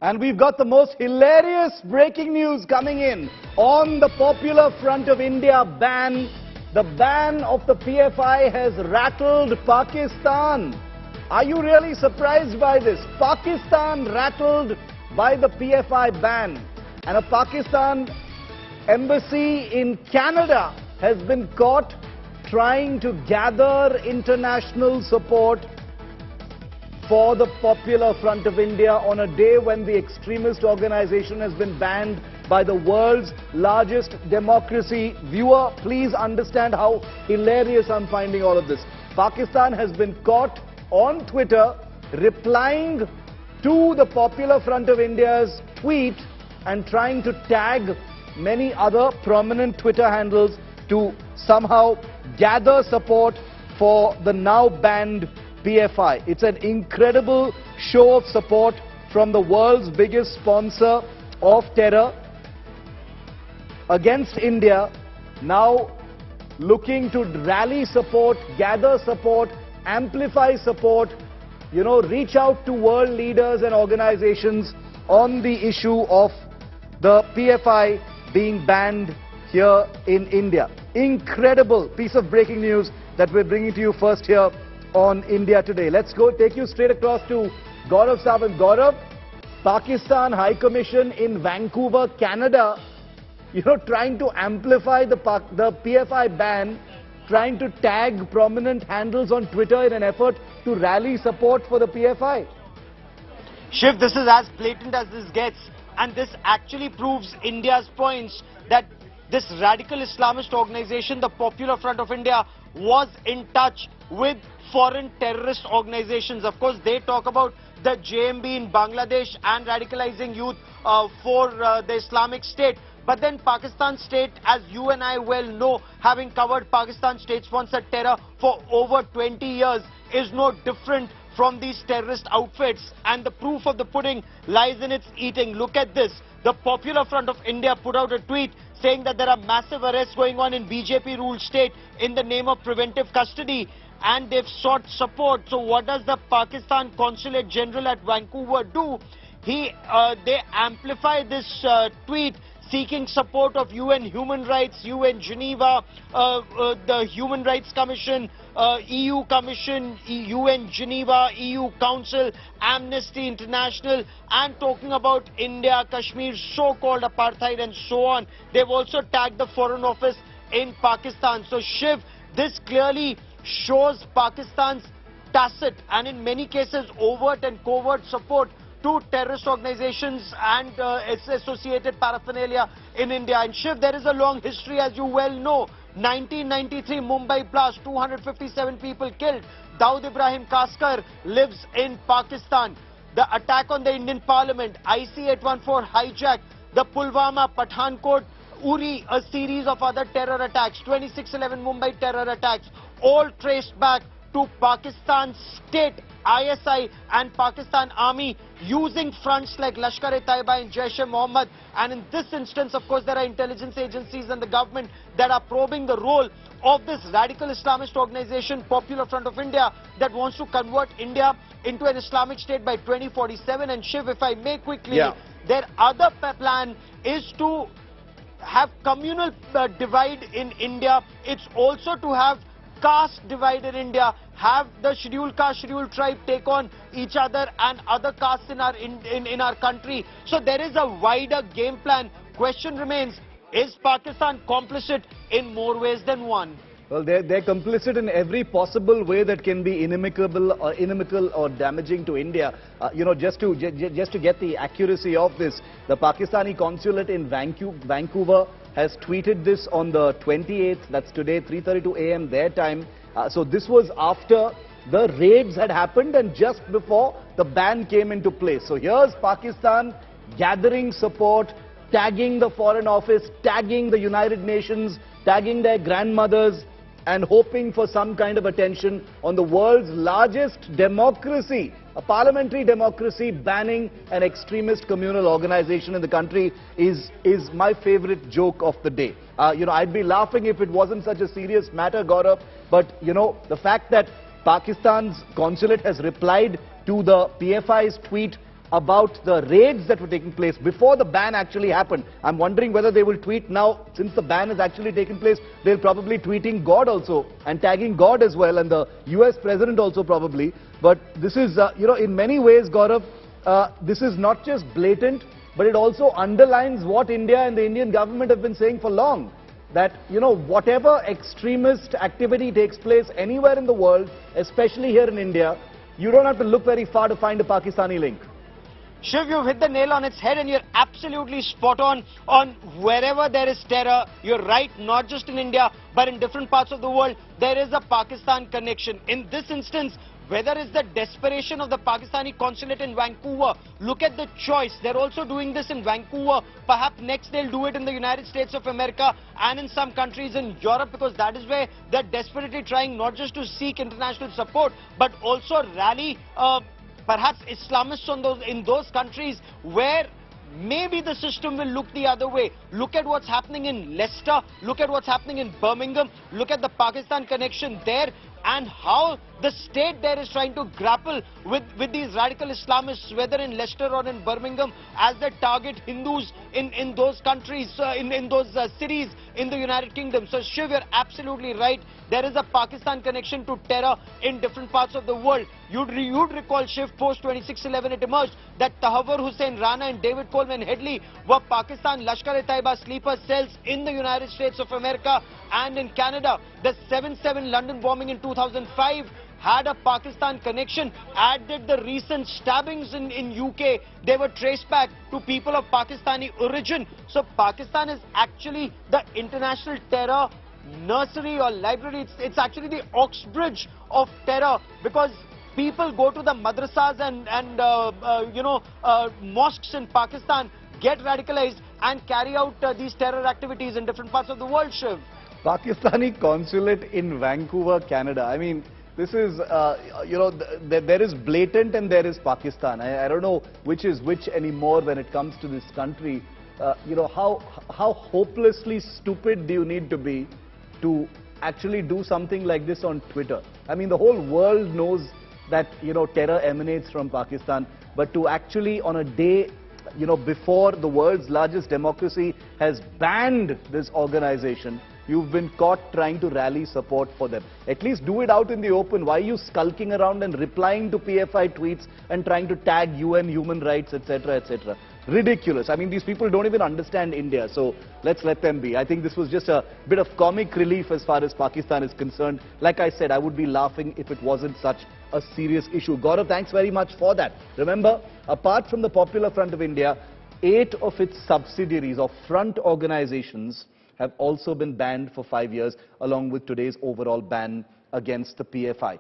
And we've got the most hilarious breaking news coming in on the Popular Front of India ban. The ban of the PFI has rattled Pakistan. Are you really surprised by this? Pakistan rattled by the PFI ban. And a Pakistan embassy in Canada has been caught trying to gather international support for the Popular Front of India on a day when the extremist organization has been banned by the world's largest democracy. Viewer, please understand how hilarious I'm finding all of this. Pakistan has been caught on Twitter replying to the Popular Front of India's tweet and trying to tag many other prominent Twitter handles to somehow gather support for the now banned PFI. It's an incredible show of support from the world's biggest sponsor of terror against India, now looking to rally support, gather support, amplify support, reach out to world leaders and organizations on the issue of the PFI being banned here in India. Incredible piece of breaking news that we're bringing to you first here on India Today. Let's go take you straight across to Gaurav Sawant. Gaurav, Pakistan High Commission in Vancouver, Canada, trying to amplify the PFI ban, trying to tag prominent handles on Twitter in an effort to rally support for the PFI. Shiv, this is as blatant as this gets, and this actually proves India's points that this radical Islamist organization, the Popular Front of India, was in touch with foreign terrorist organizations. Of course, they talk about the JMB in Bangladesh and radicalizing youth for the Islamic State. But then Pakistan State, as you and I well know, having covered Pakistan state-sponsored terror for over 20 years, is no different from these terrorist outfits. And the proof of the pudding lies in its eating. Look at this. The Popular Front of India put out a tweet saying that there are massive arrests going on in BJP-ruled state in the name of preventive custody, and they've sought support. So what does the Pakistan Consulate General at Vancouver do? They amplify this tweet seeking support of UN Human Rights, UN Geneva, the Human Rights Commission, EU Commission, UN Geneva, EU Council, Amnesty International, and talking about India, Kashmir's so-called apartheid and so on. They've also tagged the Foreign Office in Pakistan. So Shiv, this clearly shows Pakistan's tacit and in many cases overt and covert support to terrorist organizations and its associated paraphernalia in India. And Shiv, there is a long history, as you well know. 1993 Mumbai blast, 257 people killed. Dawood Ibrahim Kaskar lives in Pakistan. The attack on the Indian Parliament, IC-814 hijack, the Pulwama, Pathankot, Uri, a series of other terror attacks, 26/11 Mumbai terror attacks, all traced back to Pakistan state, ISI and Pakistan Army using fronts like Lashkar-e-Taiba and Jaish-e-Mohammed. And in this instance, of course, there are intelligence agencies and the government that are probing the role of this radical Islamist organization, Popular Front of India, that wants to convert India into an Islamic state by 2047. And Shiv, if I may quickly, their other plan is to have communal divide in India. It's also to have caste divide in India, have the scheduled caste, scheduled tribe take on each other and other castes in our country. So there is a wider game plan. Question remains, is Pakistan complicit in more ways than one? Well, they're complicit in every possible way that can be inimical or damaging to India. Just to get the accuracy of this, the Pakistani consulate in Vancouver has tweeted this on the 28th, that's today, 3:32 a.m. their time. So this was after the raids had happened and just before the ban came into place. So here's Pakistan gathering support, tagging the Foreign Office, tagging the United Nations, tagging their grandmothers, and hoping for some kind of attention on the world's largest democracy, a parliamentary democracy, banning an extremist communal organization in the country is my favorite joke of the day. I'd be laughing if it wasn't such a serious matter, Gaurav, but the fact that Pakistan's consulate has replied to the PFI's tweet about the raids that were taking place before the ban actually happened. I'm wondering whether they will tweet now, since the ban has actually taken place, they'll probably tweeting God also and tagging God as well, and the US president also probably. But this is, in many ways, Gaurav, this is not just blatant, but it also underlines what India and the Indian government have been saying for long. That, whatever extremist activity takes place anywhere in the world, especially here in India, you don't have to look very far to find a Pakistani link. Shiv, you've hit the nail on its head, and you're absolutely spot on wherever there is terror. You're right, not just in India, but in different parts of the world, there is a Pakistan connection. In this instance, whether it's the desperation of the Pakistani consulate in Vancouver, look at the choice. They're also doing this in Vancouver. Perhaps next they'll do it in the United States of America and in some countries in Europe, because that is where they're desperately trying not just to seek international support, but also rally perhaps Islamists in those countries where maybe the system will look the other way. Look at what's happening in Leicester, look at what's happening in Birmingham, look at the Pakistan connection there, and how the state there is trying to grapple with these radical Islamists, whether in Leicester or in Birmingham, as they target Hindus in those countries, in those cities in the United Kingdom. So Shiv, you're absolutely right. There is a Pakistan connection to terror in different parts of the world. You'd recall, Shiv, post 26/11 it emerged that Tahawwur Hussain Rana and David Coleman Headley were Pakistan Lashkar-e-Taiba sleeper cells in the United States of America and in Canada. The 7/7 London bombing in 2005 had a Pakistan connection. Added the recent stabbings in UK, they were traced back to people of Pakistani origin. So Pakistan is actually the international terror nursery or library. It's actually the Oxbridge of terror, because people go to the madrasas and mosques in Pakistan, get radicalized and carry out these terror activities in different parts of the world, Shiv. Pakistani consulate in Vancouver, Canada. I mean, this is, there is blatant and there is Pakistan. I don't know which is which anymore when it comes to this country. How hopelessly stupid do you need to be to actually do something like this on Twitter? I mean, the whole world knows that, terror emanates from Pakistan, but to actually on a day, before the world's largest democracy has banned this organization, you've been caught trying to rally support for them. At least do it out in the open. Why are you skulking around and replying to PFI tweets and trying to tag UN, human rights, etc., etc.? Ridiculous. I mean, these people don't even understand India, so let's let them be. I think this was just a bit of comic relief as far as Pakistan is concerned. Like I said, I would be laughing if it wasn't such a serious issue. Gaurav, thanks very much for that. Remember, apart from the Popular Front of India, 8 of its subsidiaries or front organizations have also been banned for 5 years, along with today's overall ban against the PFI.